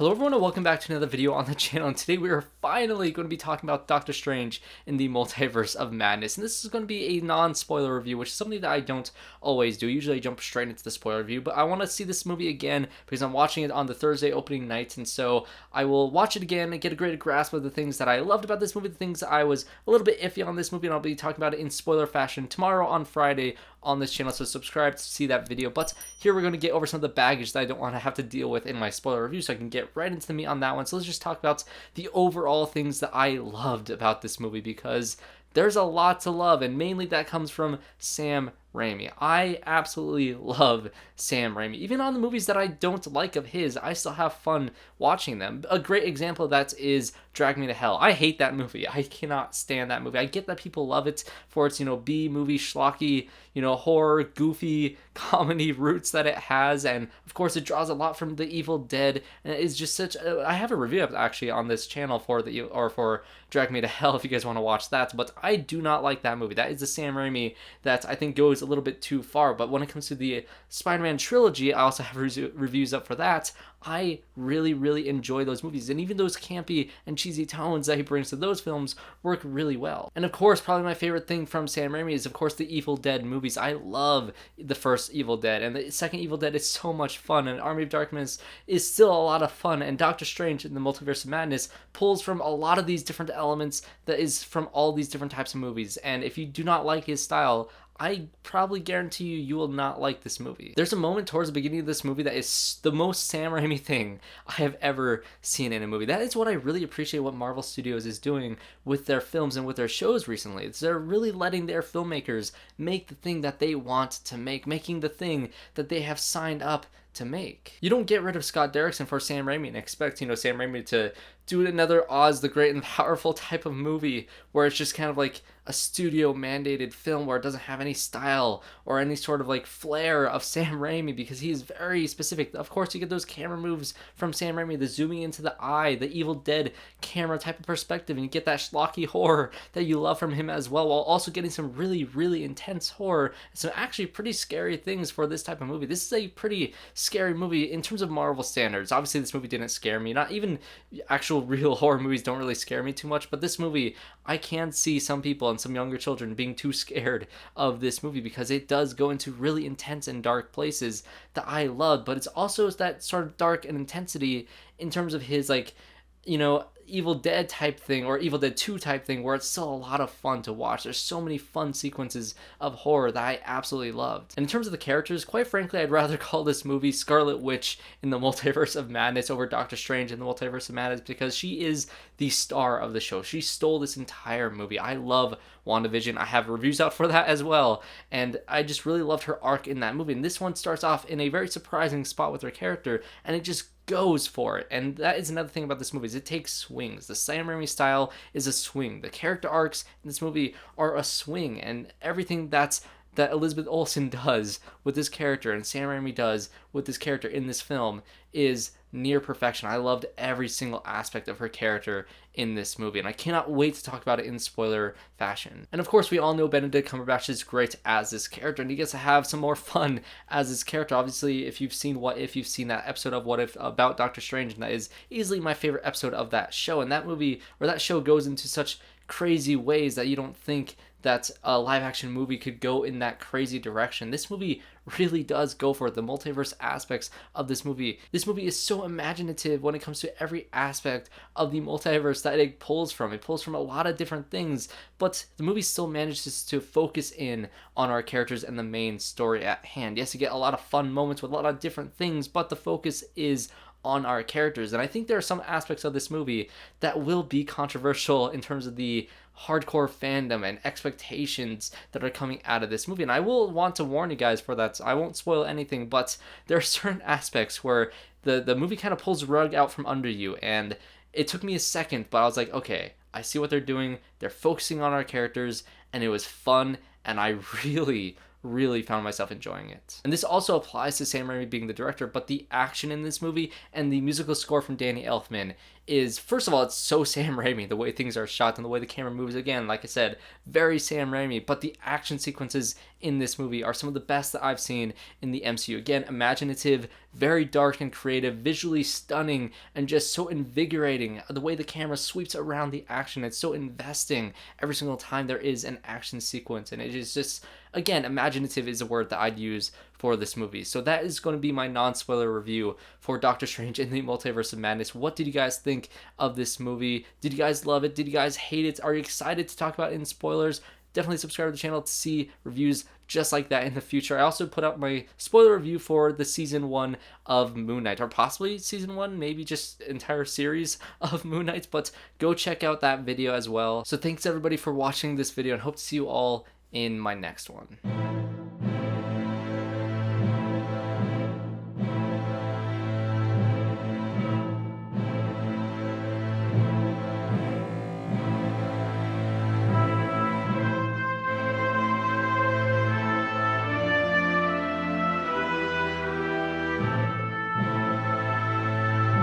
Hello everyone and welcome back to another video on the channel, and today we are finally going to be talking about Doctor Strange in the Multiverse of Madness. And this is going to be a non-spoiler review, which is something that I don't always do. Usually I jump straight into the spoiler review, but I want to see this movie again because I'm watching it on the Thursday opening night, and so I will watch it again and get a greater grasp of the things that I loved about this movie, the things that I was a little bit iffy on this movie, and I'll be talking about it in spoiler fashion tomorrow on Friday on this channel, so subscribe to see that video. But here we're going to get over some of the baggage that I don't want to have to deal with in my spoiler review, so I can get right into the meat on that one. So let's just talk about the overall things that I loved about this movie, because there's a lot to love, and mainly that comes from Sam Raimi. I absolutely love Sam Raimi. Even on the movies that I don't like of his, I still have fun watching them. A great example of that is Drag Me to Hell. I hate that movie. I cannot stand that movie. I get that people love it for its, B-movie, schlocky, horror, goofy, comedy roots that it has, and of course it draws a lot from The Evil Dead, and it is just such I have a review up actually on this channel for for Drag Me to Hell if you guys want to watch that, but I do not like that movie. That is the Sam Raimi that I think goes a little bit too far. But when it comes to the Spider-Man trilogy, I also have reviews up for that. I really, really enjoy those movies, and even those campy and cheesy tones that he brings to those films work really well. And of course, probably my favorite thing from Sam Raimi is, of course, the Evil Dead movies. I love the first Evil Dead, and the second Evil Dead is so much fun, and Army of Darkness is still a lot of fun, and Doctor Strange in the Multiverse of Madness pulls from a lot of these different elements that is from all these different types of movies. And if you do not like his style, I probably guarantee you will not like this movie. There's a moment towards the beginning of this movie that is the most Sam Raimi thing I have ever seen in a movie. That is what I really appreciate what Marvel Studios is doing with their films and with their shows recently. They're really letting their filmmakers make the thing that they want to make, making the thing that they have signed up to make. You don't get rid of Scott Derrickson for Sam Raimi and expect, Sam Raimi to do another Oz the Great and Powerful type of movie where it's just kind of like a studio mandated film where it doesn't have any style or any sort of like flair of Sam Raimi, because he is very specific. Of course, you get those camera moves from Sam Raimi, the zooming into the eye, the Evil Dead camera type of perspective, and you get that schlocky horror that you love from him as well, while also getting some really, really intense horror and some actually pretty scary things for this type of movie. This is a pretty scary movie in terms of Marvel standards. Obviously, this movie didn't scare me. Not even actual real horror movies don't really scare me too much, but this movie, I can see some people and some younger children being too scared of this movie because it does go into really intense and dark places that I love, but it's also that sort of dark and intensity in terms of his Evil Dead type thing or Evil Dead 2 type thing, where it's still a lot of fun to watch. There's so many fun sequences of horror that I absolutely loved. And in terms of the characters, quite frankly, I'd rather call this movie Scarlet Witch in the Multiverse of Madness over Doctor Strange in the Multiverse of Madness, because she is the star of the show. She stole this entire movie. I love WandaVision. I have reviews out for that as well, and I just really loved her arc in that movie. And this one starts off in a very surprising spot with her character, and it just goes for it. And that is another thing about this movie, is it takes swings. The Sam Raimi style is a swing. The character arcs in this movie are a swing, and everything that Elizabeth Olsen does with this character and Sam Raimi does with this character in this film is near perfection. I loved every single aspect of her character in this movie, and I cannot wait to talk about it in spoiler fashion. And of course, we all know Benedict Cumberbatch is great as this character, and he gets to have some more fun as this character. Obviously, if you've seen you've seen that episode of What If about Doctor Strange, and that is easily my favorite episode of that show. And that movie, or that show, goes into such crazy ways that you don't think that a live action movie could go in that crazy direction. This movie really does go for it. The multiverse aspects of this movie is so imaginative when it comes to every aspect of the multiverse that it pulls from. It pulls from a lot of different things, but the movie still manages to focus in on our characters and the main story at hand. Yes, you get a lot of fun moments with a lot of different things, but the focus is on our characters. And I think there are some aspects of this movie that will be controversial in terms of the hardcore fandom and expectations that are coming out of this movie. And I will want to warn you guys for that. I won't spoil anything, but there are certain aspects where the movie kind of pulls the rug out from under you. And it took me a second, but I was like, okay, I see what they're doing. They're focusing on our characters, and it was fun, and I really found myself enjoying it. And this also applies to Sam Raimi being the director, but the action in this movie and the musical score from Danny Elfman is, first of all, it's so Sam Raimi, the way things are shot and the way the camera moves. Again, like I said, very Sam Raimi, but the action sequences in this movie are some of the best that I've seen in the MCU. Again, imaginative, very dark and creative, visually stunning, and just so invigorating. The way the camera sweeps around the action, it's so investing every single time there is an action sequence, and it is just, again, imaginative is a word that I'd use for this movie. So that is going to be my non-spoiler review for Doctor Strange in the Multiverse of Madness. What did you guys think of this movie? Did you guys love it? Did you guys hate it? Are you excited to talk about it in spoilers? Definitely subscribe to the channel to see reviews just like that in the future. I also put out my spoiler review for the season 1 of Moon Knight, or possibly season 1, maybe just entire series of Moon Knight, but go check out that video as well. So thanks everybody for watching this video, and hope to see you all in my next one.